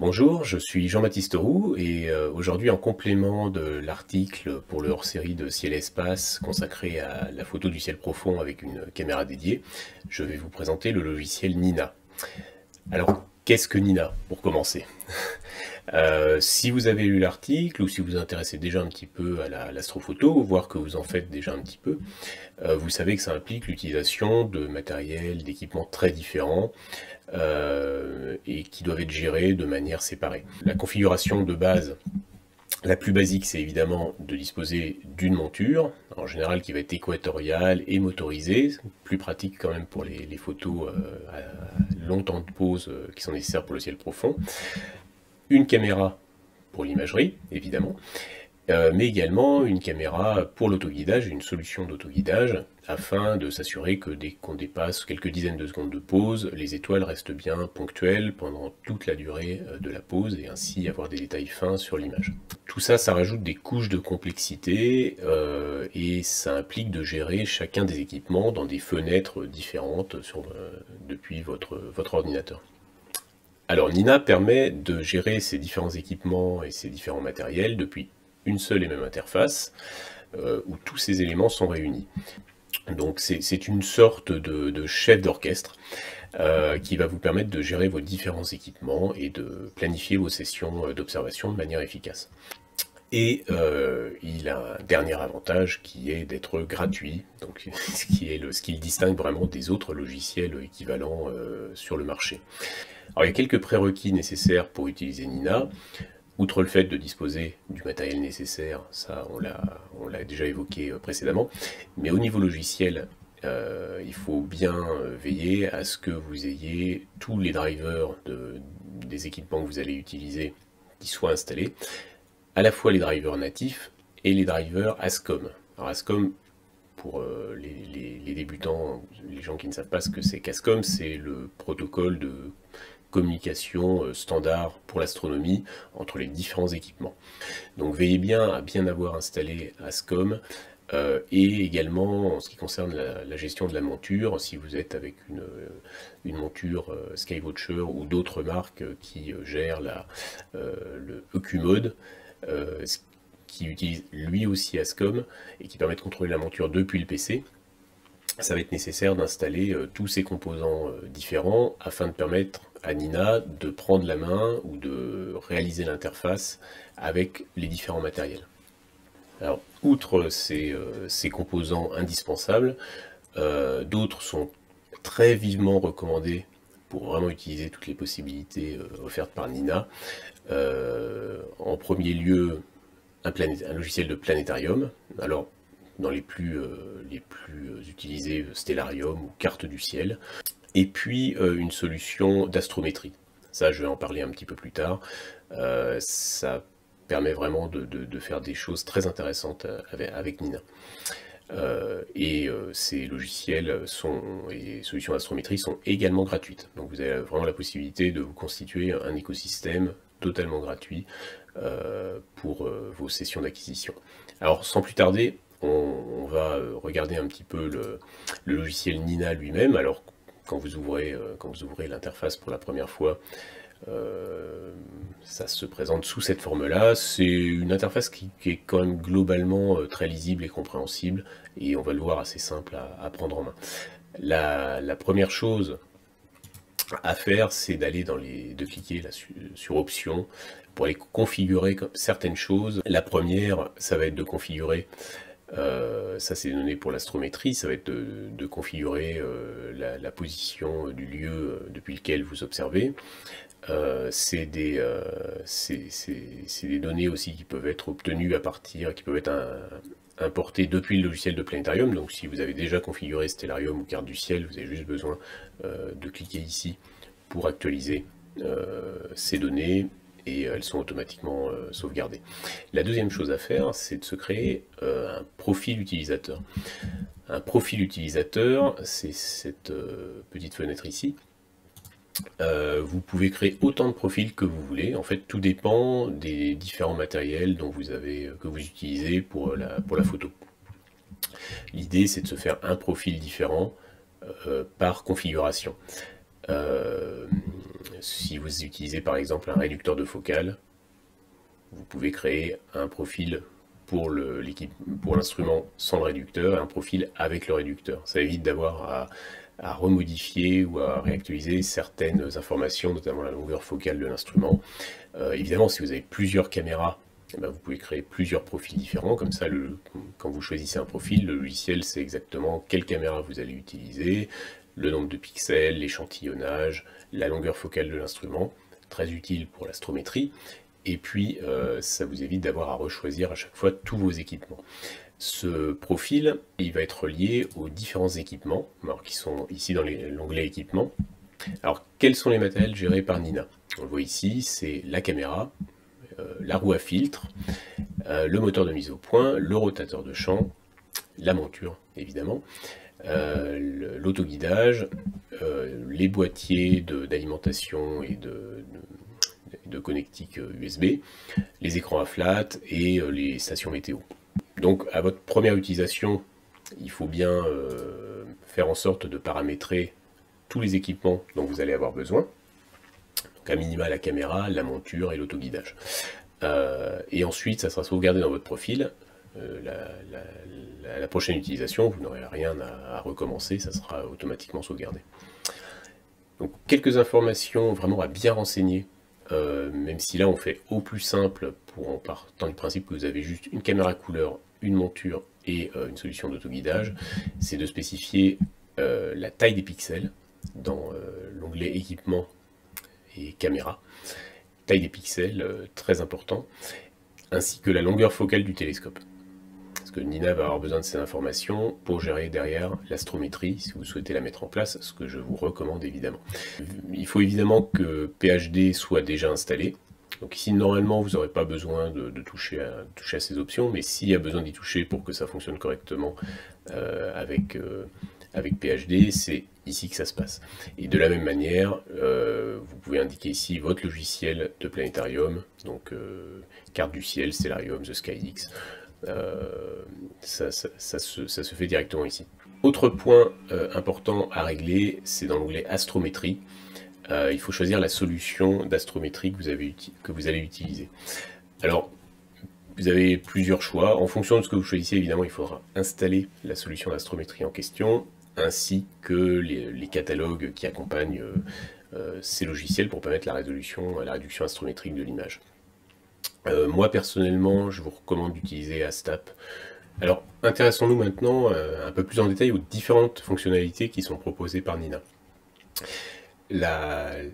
Bonjour, je suis Jean-Baptiste Roux et aujourd'hui, en complément de l'article pour le hors-série de Ciel et Espace consacré à la photo du ciel profond avec une caméra dédiée, je vais vous présenter le logiciel Nina. Alors, qu'est-ce que Nina, pour commencer? Si vous avez lu l'article ou si vous vous intéressez déjà un petit peu à l'astrophoto, voire que vous en faites déjà un petit peu, vous savez que ça implique l'utilisation de matériel, d'équipements très différents et qui doivent être gérés de manière séparée. La configuration de base la plus basique, c'est évidemment de disposer d'une monture, en général qui va être équatoriale et motorisée, plus pratique quand même pour les photos à long temps de pause qui sont nécessaires pour le ciel profond. Une caméra pour l'imagerie, évidemment, mais également une caméra pour l'autoguidage, une solution d'autoguidage, afin de s'assurer que dès qu'on dépasse quelques dizaines de secondes de pause, les étoiles restent bien ponctuelles pendant toute la durée de la pause, et ainsi avoir des détails fins sur l'image. Tout ça, ça rajoute des couches de complexité, et ça implique de gérer chacun des équipements dans des fenêtres différentes depuis votre ordinateur. Alors Nina permet de gérer ces différents équipements et ces différents matériels depuis une seule et même interface, où tous ces éléments sont réunis. Donc c'est une sorte de chef d'orchestre qui va vous permettre de gérer vos différents équipements et de planifier vos sessions d'observation de manière efficace. Et il a un dernier avantage qui est d'être gratuit, donc ce qui le distingue vraiment des autres logiciels équivalents sur le marché. Alors il y a quelques prérequis nécessaires pour utiliser Nina. Outre le fait de disposer du matériel nécessaire, ça on l'a déjà évoqué précédemment, mais au niveau logiciel, il faut bien veiller à ce que vous ayez tous les drivers des équipements que vous allez utiliser qui soient installés, à la fois les drivers natifs et les drivers ASCOM. Alors ASCOM, pour les débutants, les gens qui ne savent pas ce que c'est qu'ASCOM, c'est le protocole de communication standard pour l'astronomie entre les différents équipements. Donc veillez bien à bien avoir installé ASCOM et également en ce qui concerne la gestion de la monture, si vous êtes avec une monture Skywatcher ou d'autres marques qui gèrent le EQ-Mode, qui utilise lui aussi ASCOM et qui permet de contrôler la monture depuis le PC, ça va être nécessaire d'installer tous ces composants différents afin de permettre à Nina de prendre la main ou de réaliser l'interface avec les différents matériels. Alors, outre ces composants indispensables, d'autres sont très vivement recommandés pour vraiment utiliser toutes les possibilités offertes par Nina. En premier lieu, un logiciel de planétarium. Alors, dans les plus utilisés, Stellarium ou Carte du ciel, et puis une solution d'astrométrie. Ça, je vais en parler un petit peu plus tard. Ça permet vraiment de faire des choses très intéressantes avec Nina. Ces logiciels et solutions d'astrométrie sont également gratuites. Donc vous avez vraiment la possibilité de vous constituer un écosystème totalement gratuit pour vos sessions d'acquisition. Alors sans plus tarder, on va regarder un petit peu le logiciel Nina lui-même. Alors quand vous ouvrez l'interface pour la première fois, ça se présente sous cette forme-là. C'est une interface qui est quand même globalement très lisible et compréhensible, et on va le voir assez simple à prendre en main. La première chose à faire, c'est de cliquer là, sur Options pour aller configurer certaines choses. La première, ça va être de configurer, ça c'est des données pour l'astrométrie, ça va être de configurer la position du lieu depuis lequel vous observez. C'est des données aussi qui peuvent être obtenues qui peuvent être importées depuis le logiciel de planétarium. Donc si vous avez déjà configuré Stellarium ou Carte du ciel, vous avez juste besoin de cliquer ici pour actualiser ces données, et elles sont automatiquement sauvegardées. La deuxième chose à faire, c'est de se créer un profil utilisateur. Un profil utilisateur, c'est cette petite fenêtre ici. Vous pouvez créer autant de profils que vous voulez. En fait, tout dépend des différents matériels que vous utilisez pour la photo. L'idée, c'est de se faire un profil différent par configuration. Si vous utilisez par exemple un réducteur de focale, vous pouvez créer un profil pour l'instrument sans le réducteur et un profil avec le réducteur. Ça évite d'avoir à remodifier ou à réactualiser certaines informations, notamment la longueur focale de l'instrument. Évidemment, si vous avez plusieurs caméras, vous pouvez créer plusieurs profils différents. Comme ça, quand vous choisissez un profil, le logiciel sait exactement quelle caméra vous allez utiliser, le nombre de pixels, l'échantillonnage, la longueur focale de l'instrument. Très utile pour l'astrométrie. Et puis, ça vous évite d'avoir à rechoisir à chaque fois tous vos équipements. Ce profil, il va être lié aux différents équipements, alors qui sont ici dans l'onglet équipements. Alors, quels sont les matériels gérés par Nina? On le voit ici, c'est la caméra, la roue à filtre, le moteur de mise au point, le rotateur de champ, la monture, évidemment, l'autoguidage, les boîtiers d'alimentation et de connectique USB, les écrans à flat et les stations météo. Donc à votre première utilisation, il faut bien faire en sorte de paramétrer tous les équipements dont vous allez avoir besoin. Donc à minima la caméra, la monture et l'autoguidage. Et ensuite, ça sera sauvegardé dans votre profil. La prochaine utilisation, vous n'aurez rien à recommencer, ça sera automatiquement sauvegardé. Donc quelques informations vraiment à bien renseigner. Même si là on fait au plus simple en partant du principe que vous avez juste une caméra couleur, une monture et une solution d'autoguidage, c'est de spécifier la taille des pixels dans l'onglet équipement et caméra. Taille des pixels, très important, ainsi que la longueur focale du télescope. Parce que Nina va avoir besoin de ces informations pour gérer derrière l'astrométrie, si vous souhaitez la mettre en place, ce que je vous recommande évidemment. Il faut évidemment que PHD soit déjà installé. Donc ici, normalement, vous n'aurez pas besoin de toucher à ces options, mais s'il y a besoin d'y toucher pour que ça fonctionne correctement avec PHD, c'est ici que ça se passe. Et de la même manière, vous pouvez indiquer ici votre logiciel de planétarium, donc carte du ciel, Stellarium, The SkyX. Ça se fait directement ici. Autre point important à régler, c'est dans l'onglet astrométrie. Il faut choisir la solution d'astrométrie que vous allez utiliser. Alors, vous avez plusieurs choix. En fonction de ce que vous choisissez, évidemment, il faudra installer la solution d'astrométrie en question, ainsi que les catalogues qui accompagnent ces logiciels pour permettre la réduction astrométrique de l'image. Moi, personnellement, je vous recommande d'utiliser Astap. Alors, intéressons-nous maintenant un peu plus en détail aux différentes fonctionnalités qui sont proposées par Nina. Le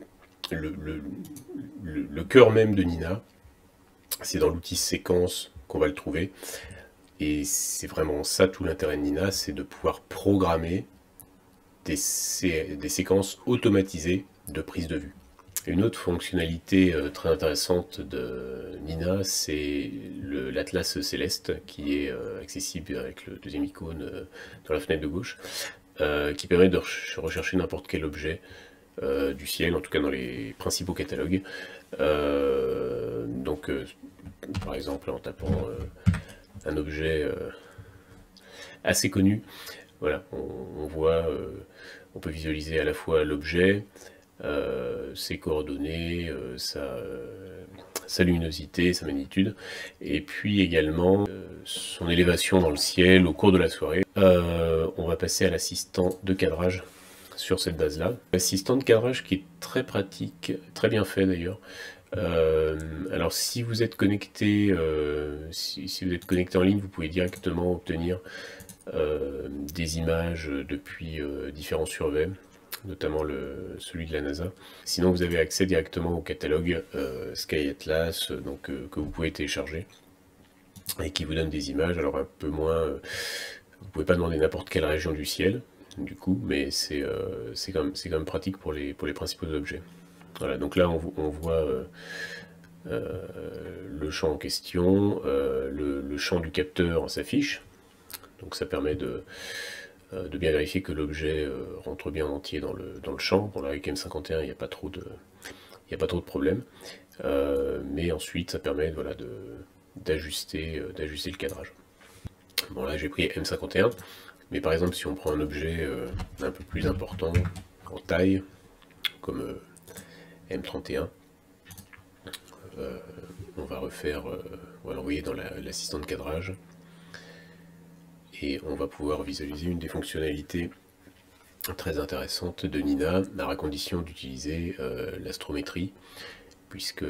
cœur même de Nina, c'est dans l'outil séquence qu'on va le trouver. Et c'est vraiment ça tout l'intérêt de Nina, c'est de pouvoir programmer des séquences automatisées de prise de vue. Une autre fonctionnalité très intéressante de Nina, c'est l'Atlas Céleste qui est accessible avec le deuxième icône dans la fenêtre de gauche, qui permet de rechercher n'importe quel objet du ciel, en tout cas dans les principaux catalogues. Donc, par exemple, en tapant un objet assez connu, voilà, on voit, on peut visualiser à la fois l'objet, ses coordonnées, sa luminosité, sa magnitude, et puis également son élévation dans le ciel au cours de la soirée. On va passer à l'assistant de cadrage sur cette base-là. L'assistant de cadrage qui est très pratique, très bien fait d'ailleurs. Alors si vous êtes connecté, si vous êtes connecté en ligne, vous pouvez directement obtenir des images depuis différents surveys, notamment celui de la NASA. Sinon, vous avez accès directement au catalogue Sky Atlas, donc, que vous pouvez télécharger et qui vous donne des images. Alors un peu moins, vous pouvez pas demander n'importe quelle région du ciel, du coup, mais c'est quand même pratique pour les principaux objets. Voilà, donc là on voit le champ en question, le champ du capteur s'affiche, donc ça permet de bien vérifier que l'objet rentre bien entier dans le champ. Bon, là avec M51 il n'y a pas trop de problème, mais ensuite ça permet, voilà, d'ajuster le cadrage. Bon, là j'ai pris M51, mais par exemple si on prend un objet un peu plus important en taille, comme M31. On va refaire, on va l'envoyer dans l'assistant de cadrage et on va pouvoir visualiser une des fonctionnalités très intéressantes de Nina, à condition d'utiliser l'astrométrie, puisque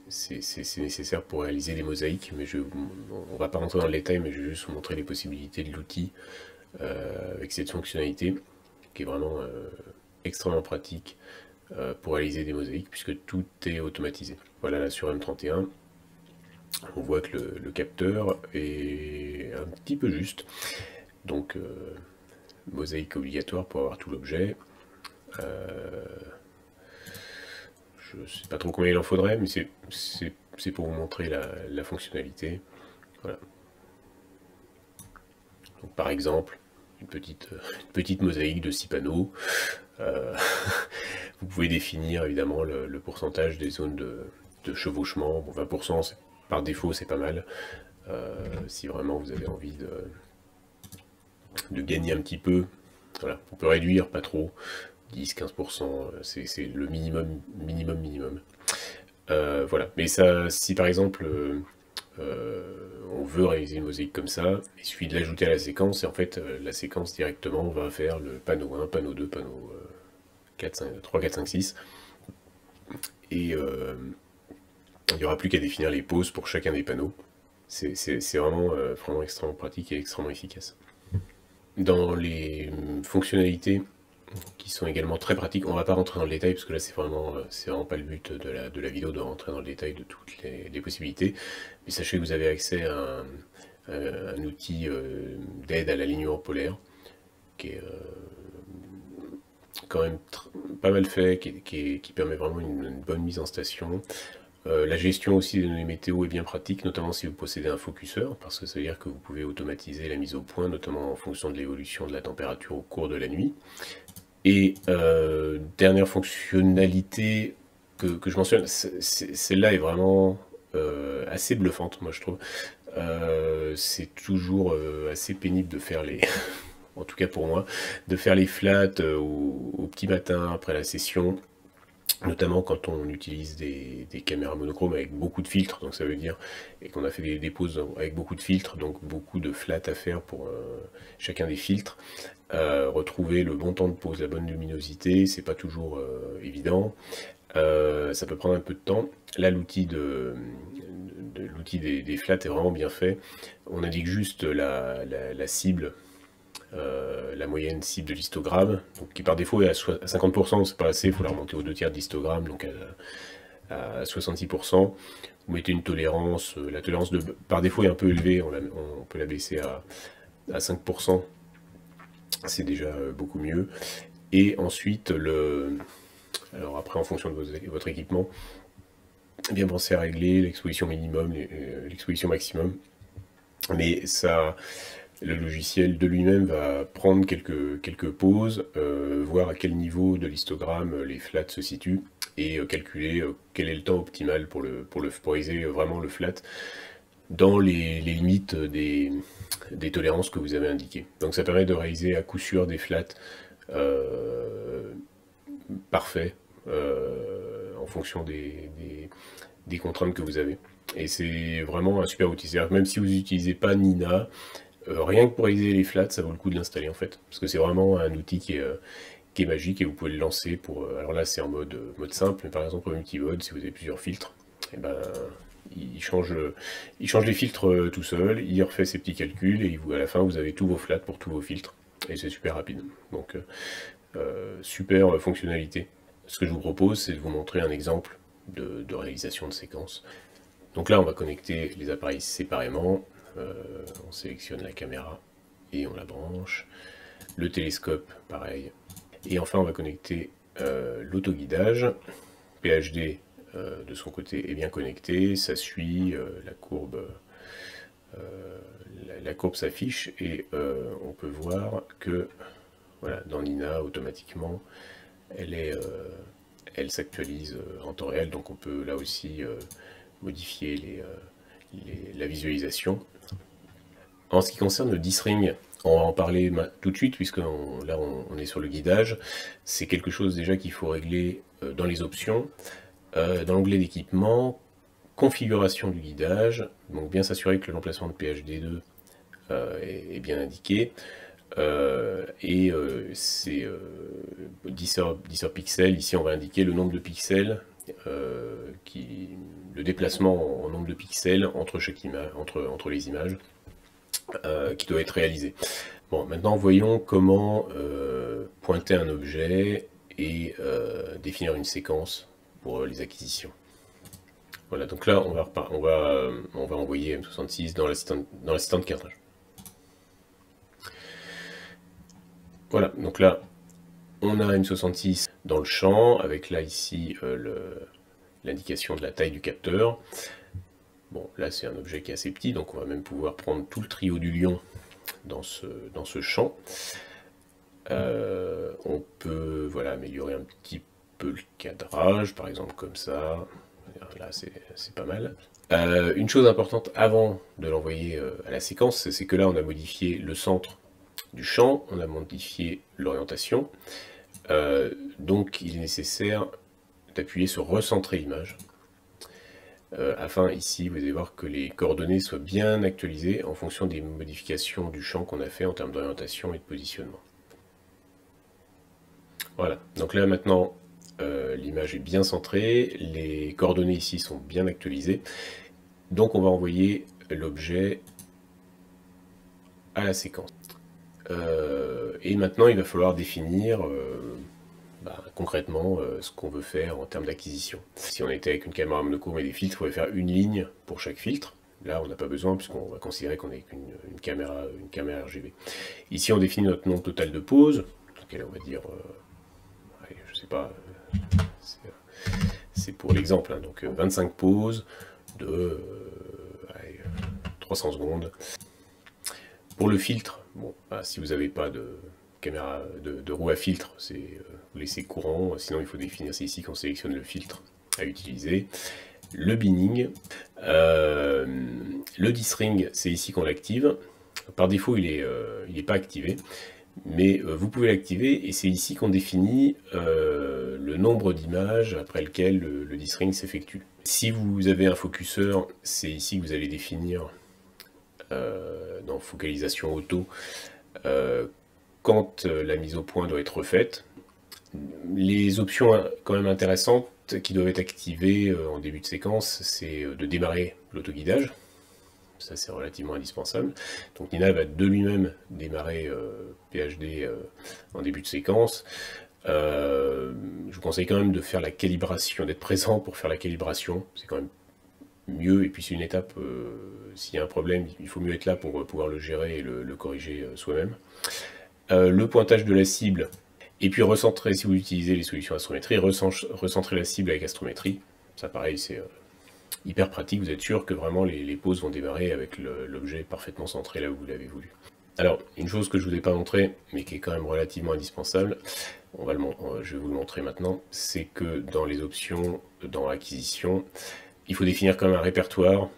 c'est nécessaire pour réaliser des mosaïques, mais on ne va pas rentrer dans le détail, mais je vais juste vous montrer les possibilités de l'outil avec cette fonctionnalité qui est vraiment extrêmement pratique pour réaliser des mosaïques, puisque tout est automatisé. Voilà, là sur M31, on voit que le capteur est un petit peu juste, donc mosaïque obligatoire pour avoir tout l'objet. Je ne sais pas trop combien il en faudrait, mais c'est pour vous montrer la fonctionnalité. Voilà. Donc, par exemple, une petite mosaïque de 6 panneaux. Vous pouvez définir évidemment le pourcentage des zones de chevauchement. Bon, 20%, par défaut, c'est pas mal. Si vraiment vous avez envie de gagner un petit peu, voilà, on peut réduire, pas trop. 10-15%, c'est le minimum. Voilà, mais ça, si par exemple on veut réaliser une mosaïque comme ça, il suffit de l'ajouter à la séquence, et en fait la séquence directement va faire le panneau 1, panneau 2, panneau 3, 4, 5, 6, et il n'y aura plus qu'à définir les poses pour chacun des panneaux. C'est vraiment extrêmement pratique et extrêmement efficace. Dans les fonctionnalités qui sont également très pratiques, on va pas rentrer dans le détail parce que là c'est vraiment pas le but de la vidéo de rentrer dans le détail de toutes les possibilités, mais sachez que vous avez accès à un outil d'aide à l'alignement polaire qui est quand même pas mal fait, qui permet vraiment une bonne mise en station. La gestion aussi des données météo est bien pratique, notamment si vous possédez un focuseur, parce que ça veut dire que vous pouvez automatiser la mise au point, notamment en fonction de l'évolution de la température au cours de la nuit. Et dernière fonctionnalité que je mentionne, celle-là est vraiment assez bluffante, moi je trouve. C'est toujours assez pénible de faire les... en tout cas pour moi, de faire les flats au petit matin après la session, notamment quand on utilise des caméras monochromes avec beaucoup de filtres, donc ça veut dire, et qu'on a fait des poses avec beaucoup de filtres, donc beaucoup de flats à faire pour chacun des filtres. Retrouver le bon temps de pose, la bonne luminosité, c'est pas toujours évident. Ça peut prendre un peu de temps. Là, l'outil des flats est vraiment bien fait. On indique juste la cible, la moyenne cible de l'histogramme, donc qui par défaut est à 50%, c'est pas assez, il faut la remonter aux 2/3 de l'histogramme, donc à 66%. Vous mettez une tolérance, la tolérance par défaut est un peu élevée, on peut la baisser à 5%. C'est déjà beaucoup mieux. Et ensuite, alors après, en fonction de votre équipement, bien penser à régler l'exposition minimum, l'exposition maximum. Mais ça, le logiciel de lui-même va prendre quelques pauses, voir à quel niveau de l'histogramme les flats se situent, et calculer quel est le temps optimal pour réaliser vraiment le flat dans les limites des tolérances que vous avez indiquées. Donc ça permet de réaliser à coup sûr des flats parfaits en fonction des contraintes que vous avez. Et c'est vraiment un super outil. C'est-à-dire que même si vous n'utilisez pas Nina, rien que pour réaliser les flats, ça vaut le coup de l'installer en fait. Parce que c'est vraiment un outil qui est magique et vous pouvez le lancer pour... alors là c'est en mode simple, mais par exemple en multimode, si vous avez plusieurs filtres, et ben... Il change les filtres tout seul, il refait ses petits calculs et à la fin vous avez tous vos flats pour tous vos filtres. Et c'est super rapide. Donc super fonctionnalité. Ce que je vous propose, c'est de vous montrer un exemple de réalisation de séquence. Donc là on va connecter les appareils séparément. On sélectionne la caméra et on la branche. Le télescope, pareil. Et enfin on va connecter l'autoguidage. PHD de son côté est bien connecté, ça suit, la courbe s'affiche et on peut voir que voilà, dans Nina automatiquement elle s'actualise en temps réel, donc on peut là aussi modifier la visualisation. En ce qui concerne le D-String, on va en parler tout de suite puisque là on est sur le guidage. C'est quelque chose déjà qu'il faut régler dans les options, dans l'onglet d'équipement, configuration du guidage, donc bien s'assurer que l'emplacement de PHD2 est bien indiqué, et c'est 10 heures pixels. Ici on va indiquer le nombre de pixels, le déplacement en nombre de pixels entre chaque image, entre les images, qui doit être réalisé. Bon, maintenant voyons comment pointer un objet et définir une séquence pour les acquisitions. Voilà, donc là on va envoyer M66 dans l'assistant de cadrage. Voilà, donc là on a M66 dans le champ, avec là ici l'indication de la taille du capteur. Bon, là c'est un objet qui est assez petit, donc on va même pouvoir prendre tout le trio du lion dans ce champ. On peut voilà, améliorer un petit peu le cadrage, par exemple comme ça. Là c'est pas mal. Une chose importante avant de l'envoyer à la séquence, c'est que là on a modifié le centre du champ, on a modifié l'orientation. Donc il est nécessaire d'appuyer sur recentrer image, afin ici vous allez voir que les coordonnées soient bien actualisées en fonction des modifications du champ qu'on a fait en termes d'orientation et de positionnement. Voilà, donc là maintenant l'image est bien centrée, les coordonnées ici sont bien actualisées, donc on va envoyer l'objet à la séquence. Et maintenant il va falloir définir concrètement ce qu'on veut faire en termes d'acquisition. Si on était avec une caméra monochrome et des filtres, il faudrait faire une ligne pour chaque filtre. Là on n'a pas besoin puisqu'on va considérer qu'on est une caméra RGB. Ici on définit notre nombre total de poses, donc on va dire, je sais pas, c'est pour l'exemple, hein, donc 25 poses de 300 secondes. Pour le filtre, bon, si vous n'avez pas de caméra de roue à filtre, vous laissez courant, sinon il faut définir, c'est ici qu'on sélectionne le filtre à utiliser. Le binning, le disring, c'est ici qu'on l'active. Par défaut il est pas activé, mais vous pouvez l'activer et c'est ici qu'on définit le nombre d'images après lequel le disring s'effectue. Si vous avez un focuseur, c'est ici que vous allez définir dans focalisation auto quand la mise au point doit être faite. Les options quand même intéressantes qui doivent être activées en début de séquence, c'est de démarrer l'autoguidage. Ça c'est relativement indispensable. Donc Nina va de lui-même démarrer PHD en début de séquence. Je vous conseille quand même de faire la calibration, d'être présent pour faire la calibration. C'est quand même mieux, et puis c'est une étape, s'il y a un problème, il faut mieux être là pour pouvoir le gérer et le corriger soi-même. Le pointage de la cible, et puis recentrer, si vous utilisez les solutions astrométrie, recentrer la cible avec astrométrie. Ça pareil, c'est hyper pratique, vous êtes sûr que vraiment les poses vont démarrer avec l'objet parfaitement centré là où vous l'avez voulu. Alors, une chose que je ne vous ai pas montré, mais qui est quand même relativement indispensable, je vais vous le montrer maintenant, c'est que dans les options, dans acquisition, il faut définir quand même un répertoire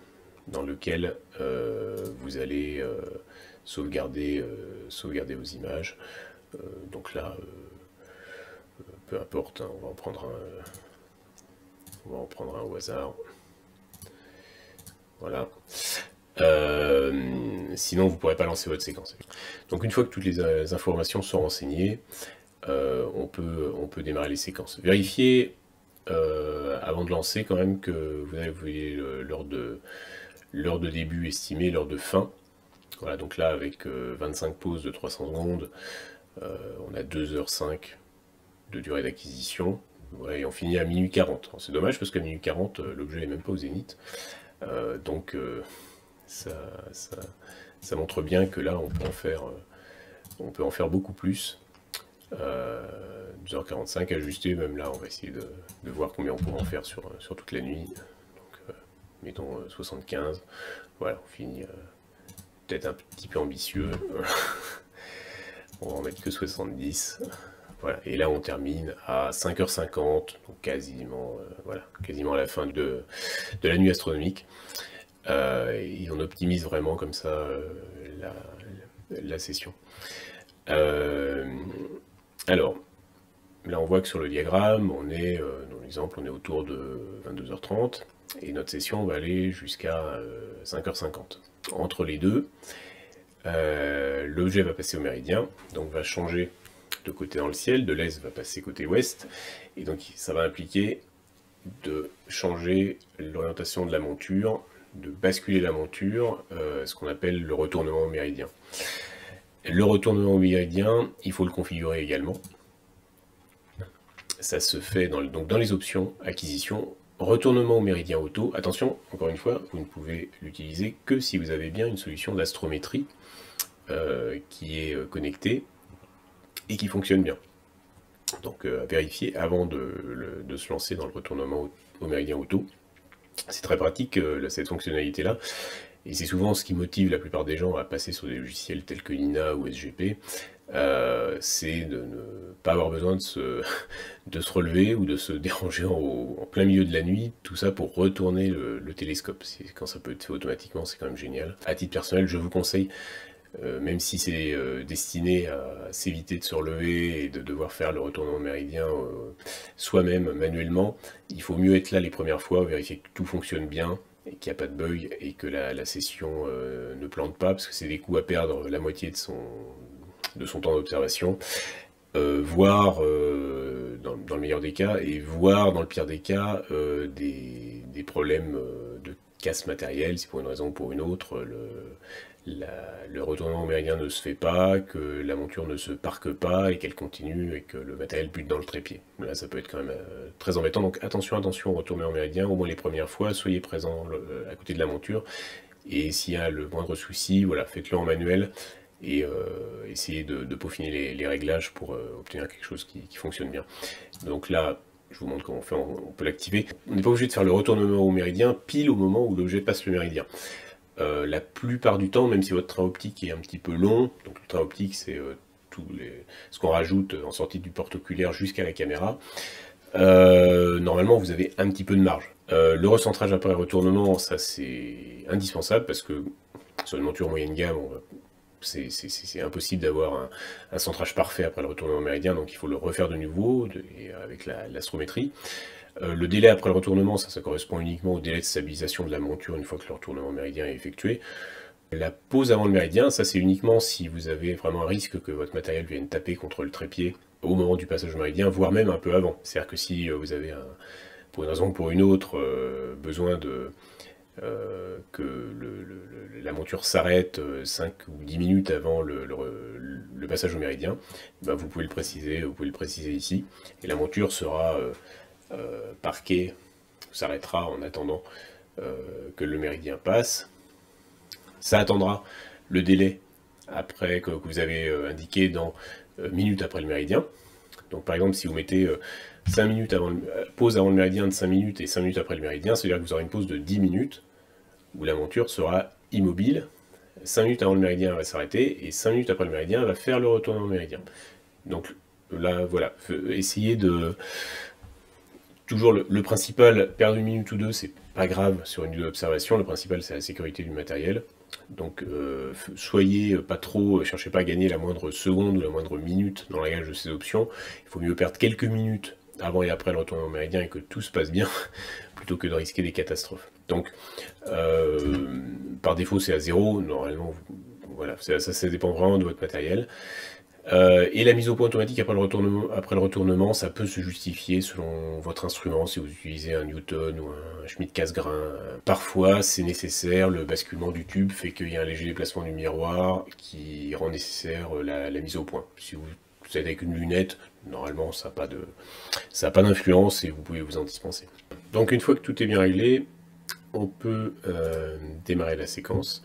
dans lequel vous allez sauvegarder vos images. Donc là, peu importe, hein, on va en prendre un au hasard. Voilà. Sinon, vous ne pourrez pas lancer votre séquence. Donc une fois que toutes les informations sont renseignées, on peut démarrer les séquences. Vérifiez avant de lancer quand même que vous avez l'heure de début estimée, l'heure de fin. Voilà, donc là avec 25 pauses de 300 secondes, on a 2h05 de durée d'acquisition. Ouais, et on finit à minuit 40. C'est dommage parce qu'à minuit 40, l'objet n'est même pas au zénith. Donc ça montre bien que là on peut en faire beaucoup plus. 2h45 ajusté, même là on va essayer de voir combien on pourra en faire sur toute la nuit. Donc mettons 75. Voilà, on finit peut-être un petit peu ambitieux. On va en mettre que 70. Voilà, et là on termine à 5h50, donc quasiment à la fin de la nuit astronomique. Et on optimise vraiment comme ça la session. Alors, Là on voit que sur le diagramme, on est, dans l'exemple, on est autour de 22h30, et notre session va aller jusqu'à 5h50. Entre les deux, l'objet va passer au méridien, donc va changer de côté dans le ciel, de l'est va passer côté ouest, et donc ça va impliquer de changer l'orientation de la monture, de basculer la monture, ce qu'on appelle le retournement au méridien. Le retournement au méridien, il faut le configurer également. Ça se fait donc dans les options acquisition, retournement au méridien auto. Attention, encore une fois, vous ne pouvez l'utiliser que si vous avez bien une solution d'astrométrie qui est connectée et qui fonctionne bien. Donc à vérifier avant de se lancer dans le retournement au méridien auto. C'est très pratique cette fonctionnalité-là, et c'est souvent ce qui motive la plupart des gens à passer sur des logiciels tels que Nina ou SGP, c'est de ne pas avoir besoin de se relever ou de se déranger en plein milieu de la nuit, tout ça pour retourner le télescope. Quand ça peut être fait automatiquement, c'est quand même génial. À titre personnel, je vous conseille, même si c'est destiné à s'éviter de se relever et de devoir faire le retournement méridien soi-même, manuellement, il faut mieux être là les premières fois, vérifier que tout fonctionne bien, et qu'il n'y a pas de bug, et que la session ne plante pas, parce que c'est des coups à perdre la moitié de son temps d'observation, voire, dans le meilleur des cas, et voire dans le pire des cas, des problèmes de casse matérielle, si pour une raison ou pour une autre, le retournement au méridien ne se fait pas, que la monture ne se parque pas, et qu'elle continue, et que le matériel bute dans le trépied. Là, ça peut être quand même très embêtant, donc attention, attention, retourner au méridien, au moins les premières fois, soyez présent à côté de la monture, et s'il y a le moindre souci, voilà, faites-le en manuel, et essayez de peaufiner les réglages pour obtenir quelque chose qui fonctionne bien. Donc là, je vous montre comment on fait, on peut l'activer. On n'est pas obligé de faire le retournement au méridien pile au moment où l'objet passe le méridien. La plupart du temps, même si votre train optique est un petit peu long, donc le train optique c'est ce qu'on rajoute en sortie du porte-oculaire jusqu'à la caméra, normalement vous avez un petit peu de marge. Le recentrage après retournement, ça c'est indispensable, parce que sur une monture moyenne gamme, c'est impossible d'avoir un centrage parfait après le retournement méridien, donc il faut le refaire de nouveau, et avec l'astrométrie. Le délai après le retournement, ça correspond uniquement au délai de stabilisation de la monture une fois que le retournement méridien est effectué. La pause avant le méridien, ça c'est uniquement si vous avez vraiment un risque que votre matériel vienne taper contre le trépied au moment du passage au méridien, voire même un peu avant. C'est-à-dire que si vous avez, pour une raison ou pour une autre, besoin que la monture s'arrête 5 ou 10 minutes avant le passage au méridien, ben vous pouvez le préciser ici, et la monture sera parquée, s'arrêtera en attendant que le méridien passe. Ça attendra le délai après que vous avez indiqué dans minutes après le méridien. Donc par exemple, si vous mettez 5 minutes pause avant le méridien de 5 minutes et 5 minutes après le méridien, ça veut dire que vous aurez une pause de 10 minutes où la monture sera immobile. 5 minutes avant le méridien, elle va s'arrêter, et 5 minutes après le méridien, elle va faire le retournement au méridien. Donc là, voilà, essayez de... Toujours le principal, perdre une minute ou deux, c'est pas grave sur une vidéo d'observation, le principal c'est la sécurité du matériel. Donc soyez pas trop, cherchez pas à gagner la moindre seconde ou la moindre minute dans la gage de ces options. Il faut mieux perdre quelques minutes avant et après le retournement au méridien et que tout se passe bien, plutôt que de risquer des catastrophes. Donc par défaut c'est à 0, normalement, voilà, ça dépend vraiment de votre matériel. Et la mise au point automatique après le retournement, ça peut se justifier selon votre instrument, si vous utilisez un Newton ou un Schmidt casse-grain. Parfois c'est nécessaire, le basculement du tube fait qu'il y a un léger déplacement du miroir qui rend nécessaire la mise au point. Si vous êtes avec une lunette, normalement ça n'a pas d'influence et vous pouvez vous en dispenser. Donc une fois que tout est bien réglé, on peut démarrer la séquence.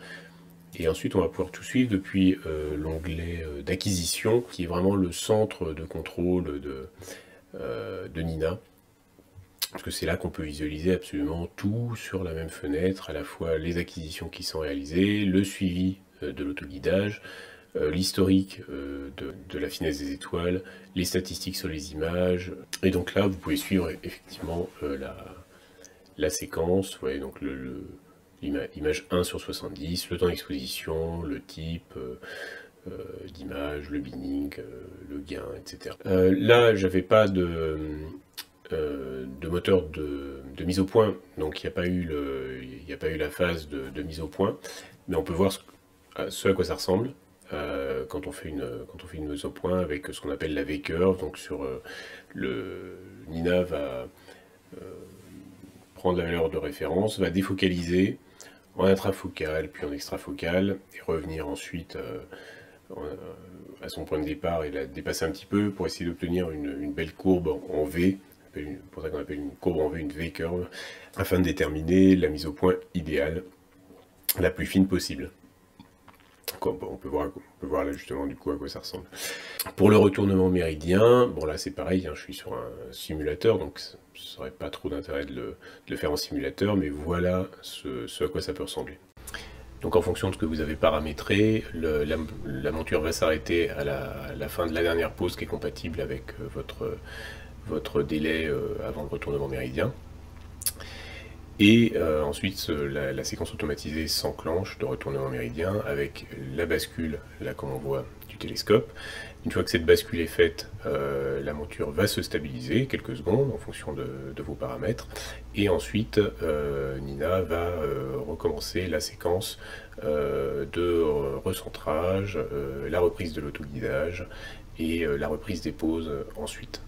Et ensuite, on va pouvoir tout suivre depuis l'onglet d'acquisition, qui est vraiment le centre de contrôle de Nina. Parce que c'est là qu'on peut visualiser absolument tout sur la même fenêtre, à la fois les acquisitions qui sont réalisées, le suivi de l'autoguidage, l'historique de la finesse des étoiles, les statistiques sur les images. Et donc là, vous pouvez suivre effectivement la séquence. Vous voyez donc l'image 1 sur 70, le temps d'exposition, le type, d'image, le binning, le gain, etc. Là, j'avais pas de moteur de mise au point, donc il n'y a pas eu la phase de mise au point, mais on peut voir ce à quoi ça ressemble quand on fait une mise au point avec ce qu'on appelle la V-curve. Donc Nina va prendre la valeur de référence, va défocaliser en intrafocal puis en extrafocal et revenir ensuite à son point de départ et la dépasser un petit peu pour essayer d'obtenir une belle courbe en V. C'est pour ça qu'on appelle une courbe en V une V-curve, afin de déterminer la mise au point idéale, la plus fine possible. On peut voir là justement du coup à quoi ça ressemble. Pour le retournement méridien, bon là c'est pareil, hein, je suis sur un simulateur, donc ça n'aurait pas trop d'intérêt de le faire en simulateur, mais voilà ce à quoi ça peut ressembler. Donc en fonction de ce que vous avez paramétré, la monture va s'arrêter à la fin de la dernière pause qui est compatible avec votre délai avant le retournement méridien. Et ensuite, la séquence automatisée s'enclenche de retournement méridien avec la bascule, là comme on voit, du télescope. Une fois que cette bascule est faite, la monture va se stabiliser quelques secondes en fonction de vos paramètres. Et ensuite, Nina va recommencer la séquence de recentrage, la reprise de l'autoguidage et la reprise des pauses ensuite.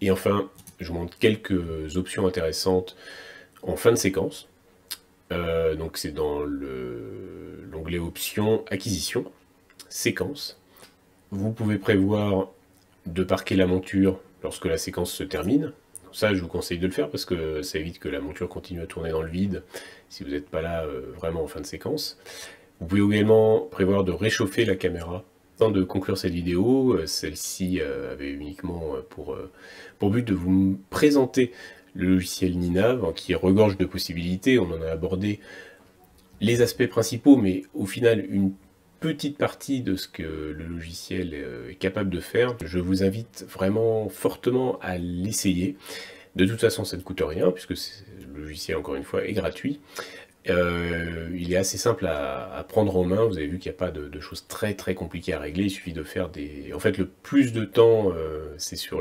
Et enfin, je vous montre quelques options intéressantes en fin de séquence. Donc c'est dans l'onglet options, acquisition, séquence. Vous pouvez prévoir de parquer la monture lorsque la séquence se termine. Ça, je vous conseille de le faire parce que ça évite que la monture continue à tourner dans le vide si vous n'êtes pas là vraiment en fin de séquence. Vous pouvez également prévoir de réchauffer la caméra. Avant de conclure cette vidéo, celle-ci avait uniquement pour but de vous présenter le logiciel Nina, qui regorge de possibilités. On en a abordé les aspects principaux, mais au final une petite partie de ce que le logiciel est capable de faire. Je vous invite vraiment fortement à l'essayer. De toute façon, ça ne coûte rien, puisque le logiciel, encore une fois, est gratuit. Il est assez simple à prendre en main. Vous avez vu qu'il n'y a pas de choses très compliquées à régler. Il suffit de faire En fait, le plus de temps, c'est il faut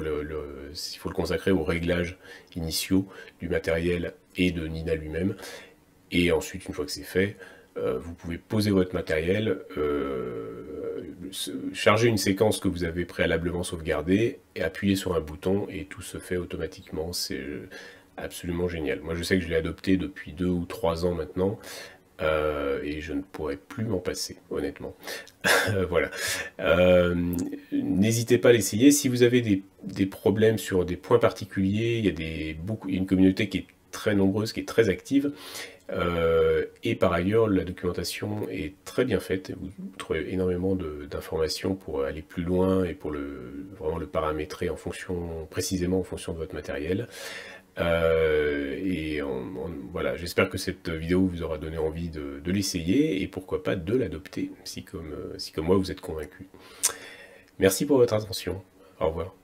le consacrer aux réglages initiaux du matériel et de Nina lui-même. Et ensuite, une fois que c'est fait, vous pouvez poser votre matériel, charger une séquence que vous avez préalablement sauvegardée et appuyer sur un bouton et tout se fait automatiquement. C'est absolument génial. Moi je sais que je l'ai adopté depuis 2 ou 3 ans maintenant et je ne pourrais plus m'en passer, honnêtement. Voilà. N'hésitez pas à l'essayer. Si vous avez des problèmes sur des points particuliers, il y a une communauté qui est très nombreuse, qui est très active. Et par ailleurs, la documentation est très bien faite. Vous trouvez énormément d'informations pour aller plus loin et pour vraiment le paramétrer précisément en fonction de votre matériel. Voilà, j'espère que cette vidéo vous aura donné envie de l'essayer et pourquoi pas de l'adopter si comme moi vous êtes convaincu. Merci pour votre attention. Au revoir.